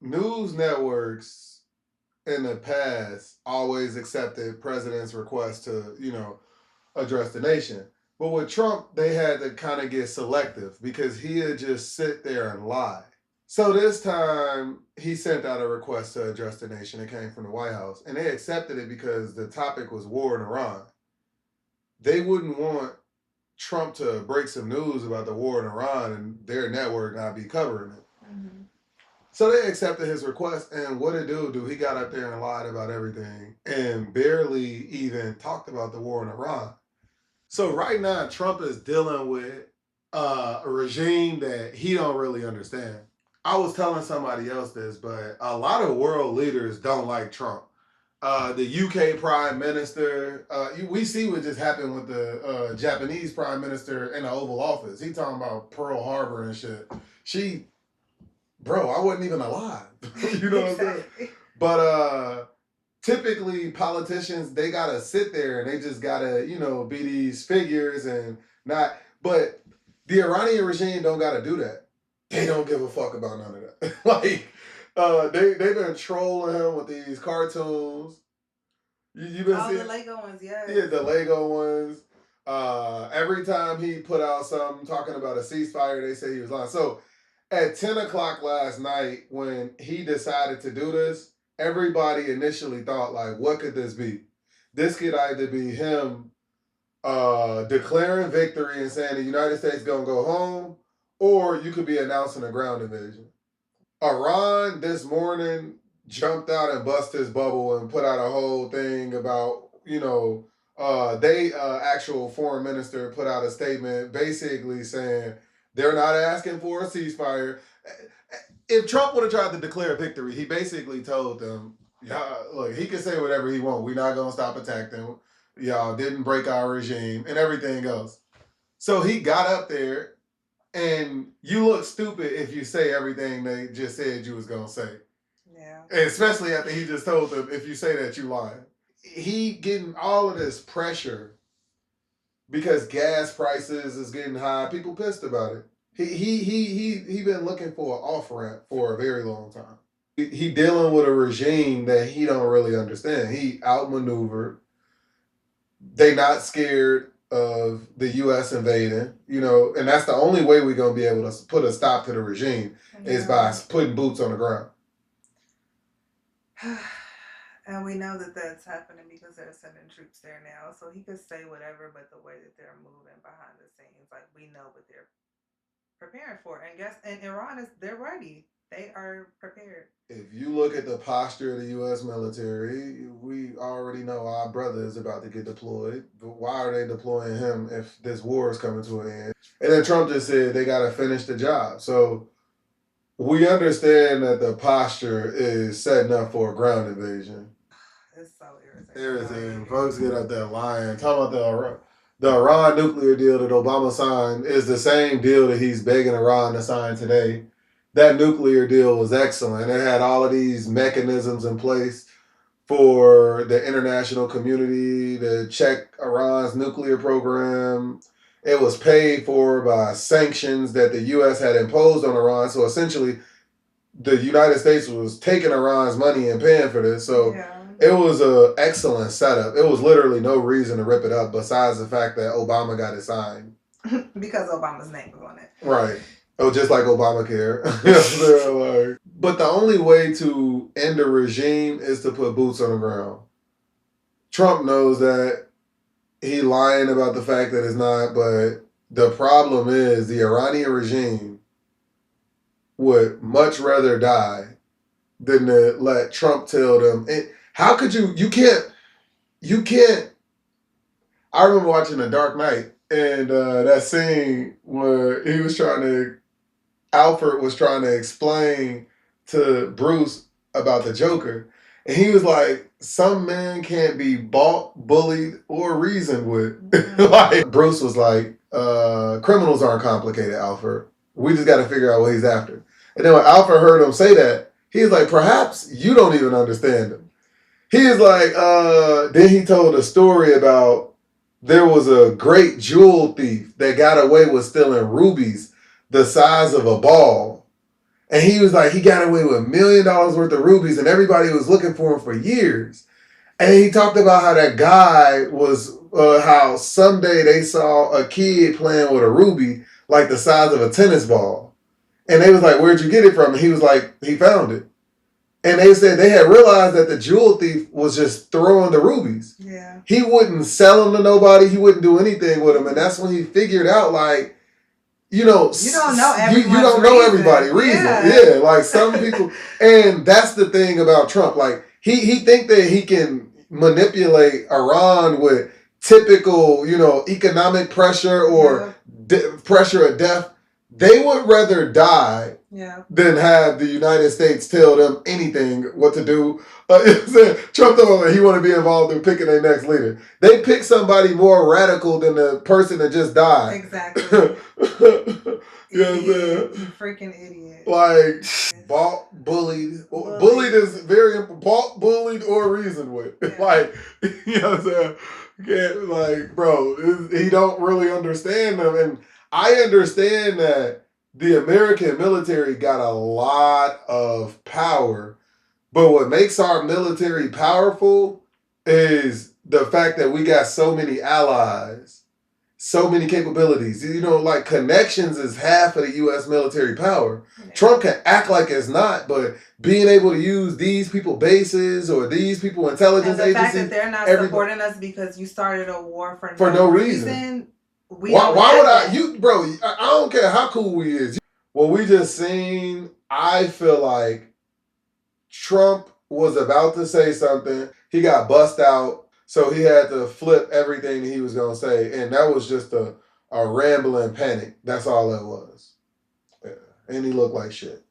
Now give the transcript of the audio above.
news networks in the past always accepted president's request to, address the nation. But with Trump, they had to kind of get selective because he'd just sit there and lie. So this time, he sent out a request to address the nation. It came from the White House, and they accepted it because the topic was war in Iran. They wouldn't want Trump to break some news about the war in Iran and their network not be covering it. Mm-hmm. So they accepted his request, and what did dude do? He got up there and lied about everything and barely even talked about the war in Iran. So right now, Trump is dealing with a regime that he don't really understand. I was telling somebody else this, but a lot of world leaders don't like Trump. The UK Prime Minister, we see what just happened with the Japanese Prime Minister in the Oval Office. He talking about Pearl Harbor and shit. She, bro, I wasn't even alive. You know what I'm saying? But typically politicians, they gotta sit there and they just gotta, be these figures and not. But the Iranian regime don't gotta do that. They don't give a fuck about none of that. Like, they've been trolling him with these cartoons. You been seeing the Lego ones, yeah. Yeah, the Lego ones. Every time he put out something talking about a ceasefire, they say he was lying. So at 10 o'clock last night, when he decided to do this, everybody initially thought, like, what could this be? This could either be him declaring victory and saying the United States gonna go home, or you could be announcing a ground invasion. Iran this morning jumped out and bust his bubble and put out a whole thing about, they actual foreign minister put out a statement basically saying they're not asking for a ceasefire. If Trump would have tried to declare victory, he basically told them, yeah, look, he can say whatever he wants. We're not gonna stop attacking. Y'all didn't break our regime and everything else. So he got up there, and you look stupid if you say everything they just said you was gonna say. Yeah. And especially after he just told them, if you say that, you lying. He getting all of this pressure because gas prices is getting high. People pissed about it. He been looking for an off ramp for a very long time. He dealing with a regime that he don't really understand. He outmaneuvered. They not scared of the U.S. invading, and that's the only way we're gonna be able to put a stop to the regime is by putting boots on the ground. And we know that that's happening because they're sending troops there now. So he could say whatever, but the way that they're moving behind the scenes, like we know what they're preparing for. And Iran they're ready. They are prepared. If you look at the posture of the U.S. military, we already know our brother is about to get deployed. But why are they deploying him if this war is coming to an end? And then Trump just said they got to finish the job. So we understand that the posture is setting up for a ground invasion. It's so irritating. Folks get up there lying. Talking about the Iran nuclear deal that Obama signed is the same deal that he's begging Iran to sign today. That nuclear deal was excellent. It had all of these mechanisms in place for the international community to check Iran's nuclear program. It was paid for by sanctions that the U.S. had imposed on Iran. So essentially, the United States was taking Iran's money and paying for this. So it was an excellent setup. It was literally no reason to rip it up besides the fact that Obama got it signed. Because Obama's name was on it. Right. Oh, just like Obamacare. But the only way to end a regime is to put boots on the ground. Trump knows that. He lying about the fact that it's not, but the problem is the Iranian regime would much rather die than to let Trump tell them. And how could you can't. I remember watching The Dark Knight and that scene where Alfred was trying to explain to Bruce about the Joker. And he was like, some men can't be bought, bullied, or reasoned with. Like Bruce was like, criminals aren't complicated, Alfred. We just got to figure out what he's after. And then when Alfred heard him say that, he was like, perhaps you don't even understand him. He is like, then he told a story about there was a great jewel thief that got away with stealing rubies the size of a ball. And he was like, he got away with $1 million worth of rubies, and everybody was looking for him for years. And he talked about how that guy was, how someday they saw a kid playing with a ruby like the size of a tennis ball. And they was like, where'd you get it from? And he was like, he found it. And they said they had realized that the jewel thief was just throwing the rubies. Yeah. He wouldn't sell them to nobody. He wouldn't do anything with them. And that's when he figured out, like, you don't know everybody reason. Yeah, like some people, and that's the thing about Trump. Like he think that he can manipulate Iran with typical, economic pressure or pressure of death. They would rather die than have the United States tell them anything what to do. Trump told them he want to be involved in picking their next leader. They pick somebody more radical than the person that just died. Exactly. You know what I'm saying? You freaking idiot. Like, bought, bullied. Bullied is very important. Bought, bullied, or reasoned with. Yeah. Like, you know what I'm saying? Can't, like, bro, he don't really understand them. And I understand that the American military got a lot of power. But what makes our military powerful is the fact that we got so many allies, so many capabilities. Like connections is half of the U.S. military power. Yeah. Trump can act like it's not, but being able to use these people bases or these people intelligence agencies. And the fact that they're not supporting us because you started a war for no reason. Why would I don't care how cool we is. What we just seen, I feel like Trump was about to say something. He got bust out, so he had to flip everything that he was going to say. And that was just a rambling panic. That's all it was. Yeah. And he looked like shit.